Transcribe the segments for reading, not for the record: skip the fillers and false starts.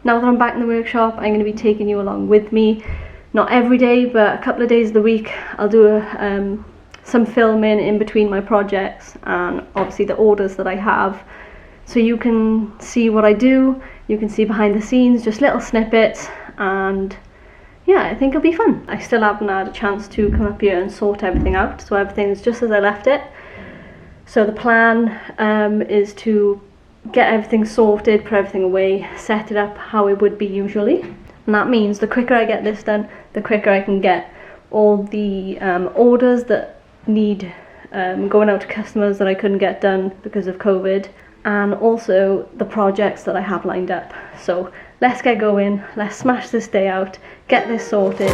Now that I'm back in the workshop, I'm going to be taking you along with me. Not every day, but a couple of days of the week. I'll do some filming in between my projects and obviously the orders that I have. So you can see what I do, you can see behind the scenes, just little snippets, and yeah, I think it'll be fun. I still haven't had a chance to come up here and sort everything out, so everything's just as I left it. So the plan is to get everything sorted, put everything away, set it up how it would be usually. And that means the quicker I get this done, the quicker I can get all the orders that need going out to customers that I couldn't get done because of COVID, and also the projects that I have lined up. So let's get going, let's smash this day out, get this sorted.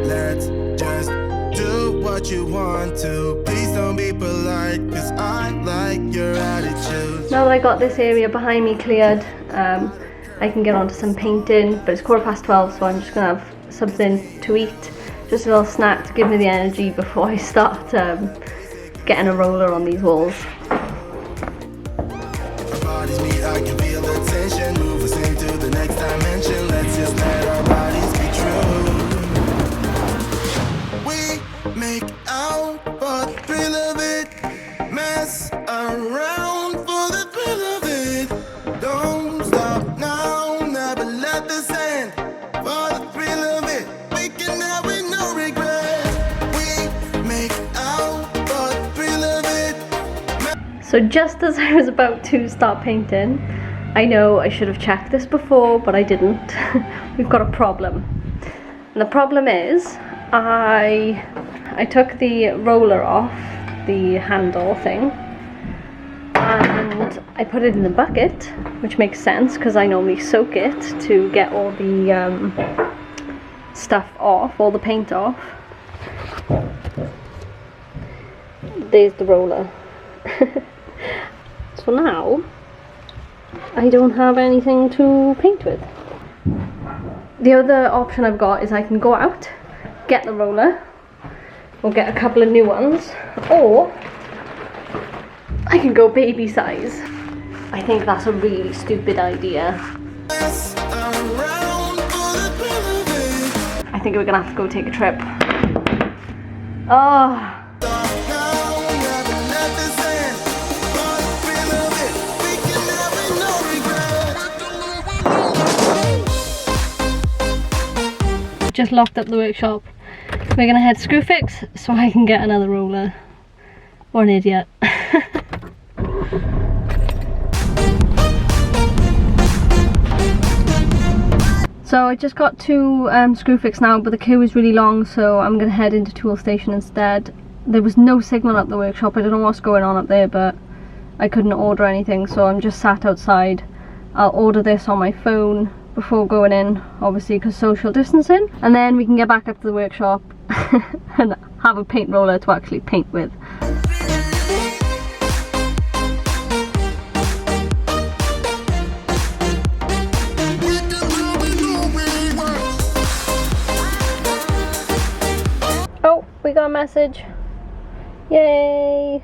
Let's just do what you want to. Please don't be polite, cause I like your attitude. Now that I got this area behind me cleared, I can get onto some painting, but it's 12:15, so I'm just gonna have something to eat, just a little snack to give me the energy before I start getting a roller on these walls. Our bodies meet, I can feel the tension, move us into the next dimension. Let's just let our bodies be true. We make out for the thrill of it, mess around for the thrill of it. Don't stop now, never let this end. For the thrill of it, we can have it, no regret. We make out for the thrill of it. So just as I was about to start painting, I know I should have checked this before, but I didn't. We've got a problem. And the problem is, I took the roller off, the handle thing, and I put it in the bucket, which makes sense because I normally soak it to get all the stuff off, all the paint off. There's the roller. So now I don't have anything to paint with. The other option I've got is I can go out, get the roller, or get a couple of new ones, or I can go baby size. I think that's a really stupid idea. I think we're gonna have to go take a trip. Oh. Just locked up the workshop. We're gonna head screw fix so I can get another roller. Or an idiot. So I just got to screw fix now, but the queue is really long, so I'm gonna head into tool station instead. There was no signal at the workshop. I don't know what's going on up there, but I couldn't order anything, so I'm just sat outside. I'll order this on my phone before going in, obviously because social distancing, and then we can get back up to the workshop and have a paint roller to actually paint with. Oh, we got a message. Yay!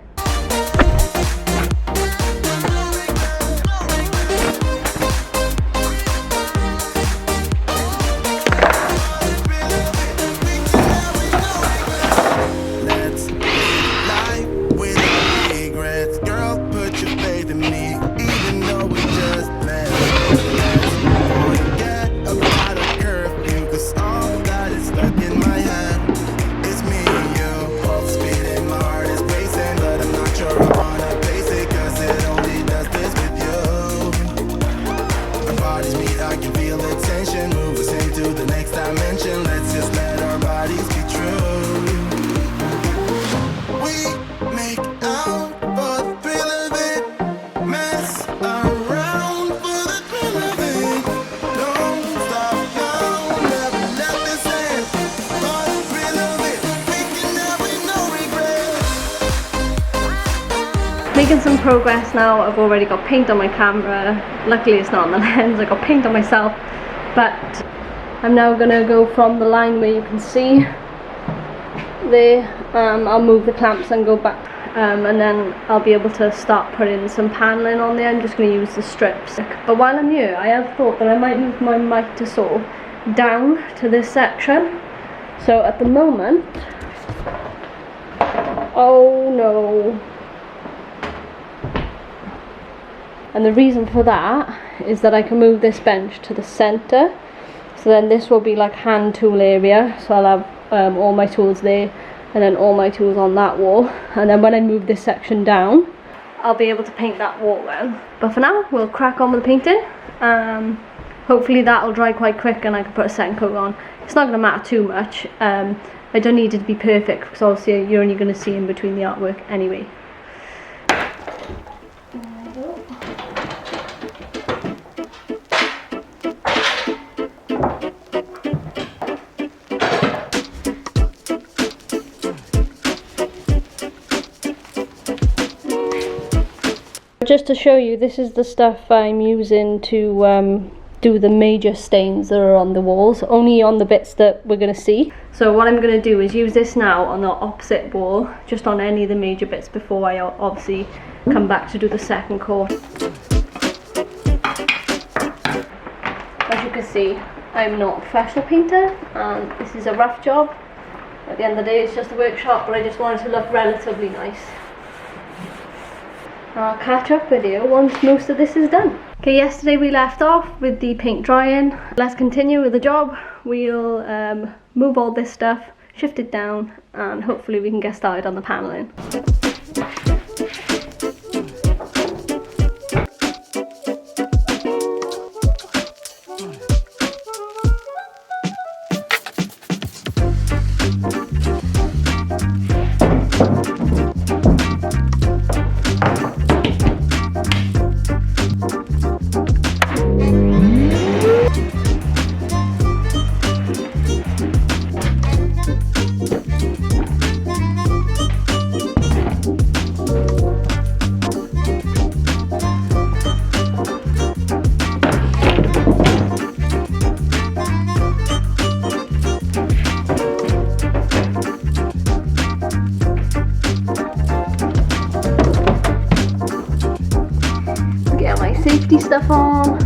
Making some progress now. I've already got paint on my camera. Luckily it's not on the lens. I got paint on myself, but I'm now gonna go from the line where you can see there. I'll move the clamps and go back, and then I'll be able to start putting some paneling on there. I'm just going to use the strips. But while I'm here, I have thought that I might move my mitre saw down to this section. So at the moment, oh no. And the reason for that is that I can move this bench to the centre. So then this will be like hand tool area. So I'll have all my tools there and then all my tools on that wall. And then when I move this section down, I'll be able to paint that wall then. But for now, we'll crack on with the painting. Hopefully that'll dry quite quick and I can put a second coat on. It's not going to matter too much. I don't need it to be perfect because obviously you're only going to see in between the artwork anyway. Just to show you, this is the stuff I'm using to do the major stains that are on the walls, only on the bits that we're going to see. So what I'm going to do is use this now on the opposite wall, just on any of the major bits before I obviously come back to do the second coat. As you can see, I'm not a professional painter and this is a rough job. At the end of the day it's just a workshop, but I just want it to look relatively nice. I'll catch up with you once most of this is done. Okay, yesterday we left off with the paint drying. Let's continue with the job. We'll move all this stuff, shift it down, and hopefully we can get started on the paneling. Safety stuff on.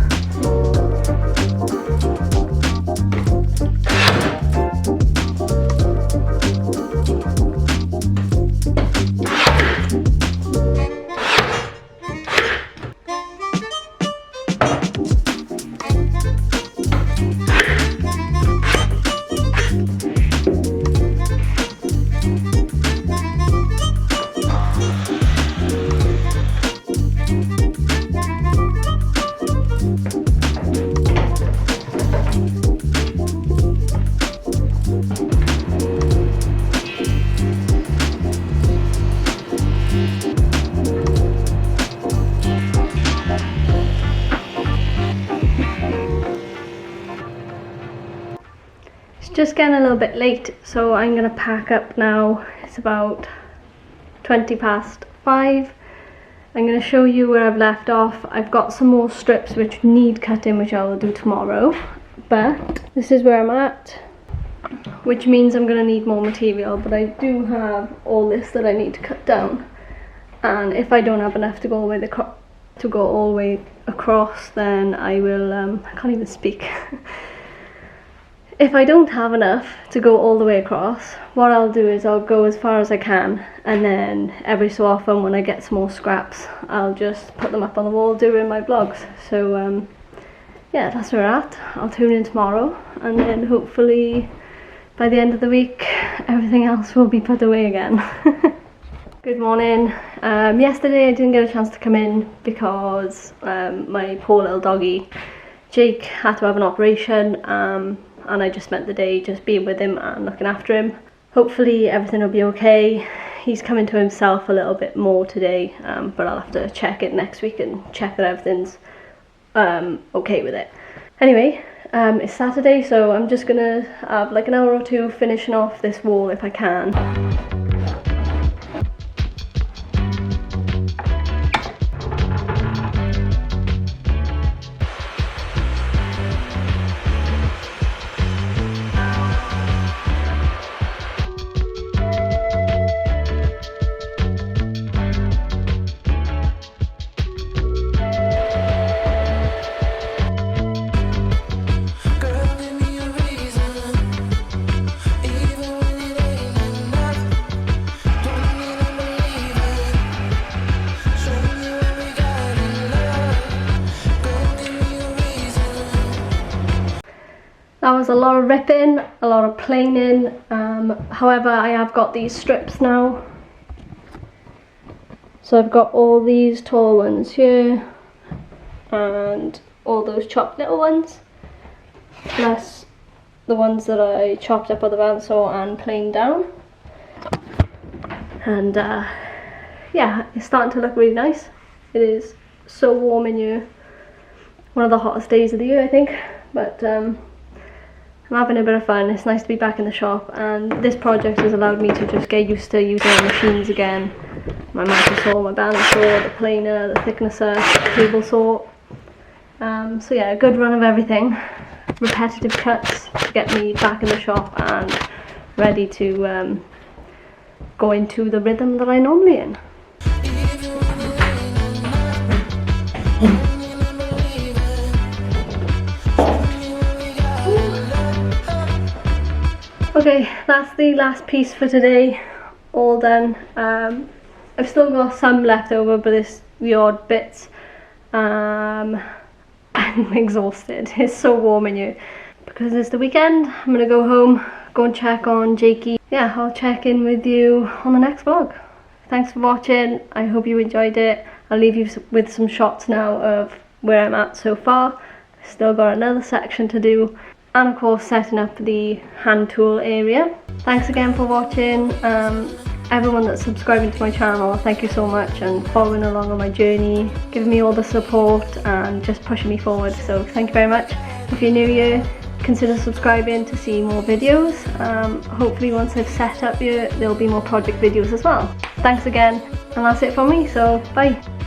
Just getting a little bit late, so I'm gonna pack up now. It's about 5:20. I'm gonna show you where I've left off. I've got some more strips which need cutting, which I will do tomorrow, but this is where I'm at, which means I'm gonna need more material, but I do have all this that I need to cut down, and if I don't have enough to go all the way across, then I will I can't even speak. If I don't have enough to go all the way across, what I'll do is I'll go as far as I can, and then every so often when I get some more scraps, I'll just put them up on the wall during my vlogs. So yeah, that's where we're at. I'll tune in tomorrow, and then hopefully by the end of the week everything else will be put away again. Good morning. Yesterday I didn't get a chance to come in because my poor little doggy Jake had to have an operation, and I just spent the day just being with him and looking after him. Hopefully everything will be okay. He's coming to himself a little bit more today, but I'll have to check it next week and check that everything's okay with it. Anyway, it's Saturday, so I'm just gonna have like an hour or two finishing off this wall if I can. was a lot of ripping, a lot of planing. However, I have got these strips now. So I've got all these tall ones here and all those chopped little ones, plus the ones that I chopped up with the bandsaw and planed down. And yeah, it's starting to look really nice. It is so warm in here. One of the hottest days of the year, I think. But I'm having a bit of fun. It's nice to be back in the shop, and this project has allowed me to just get used to using the machines again. My micro saw, my bandsaw, the planer, the thicknesser, the cable saw. So yeah, a good run of everything. Repetitive cuts to get me back in the shop and ready to go into the rhythm that I normally in. Okay, that's the last piece for today, all done. I've still got some left over, but it's the odd bits. I'm exhausted. It's so warm in here. Because it's the weekend, I'm going to go home, go and check on Jakey. Yeah, I'll check in with you on the next vlog. Thanks for watching. I hope you enjoyed it. I'll leave you with some shots now of where I'm at so far. Still got another section to do. And of course setting up the hand tool area. Thanks again for watching. Everyone that's subscribing to my channel, thank you so much, and following along on my journey, giving me all the support and just pushing me forward. So thank you very much. If you're new here, consider subscribing to see more videos. Hopefully once I've set up here, there'll be more project videos as well. Thanks again, and that's it for me, so bye.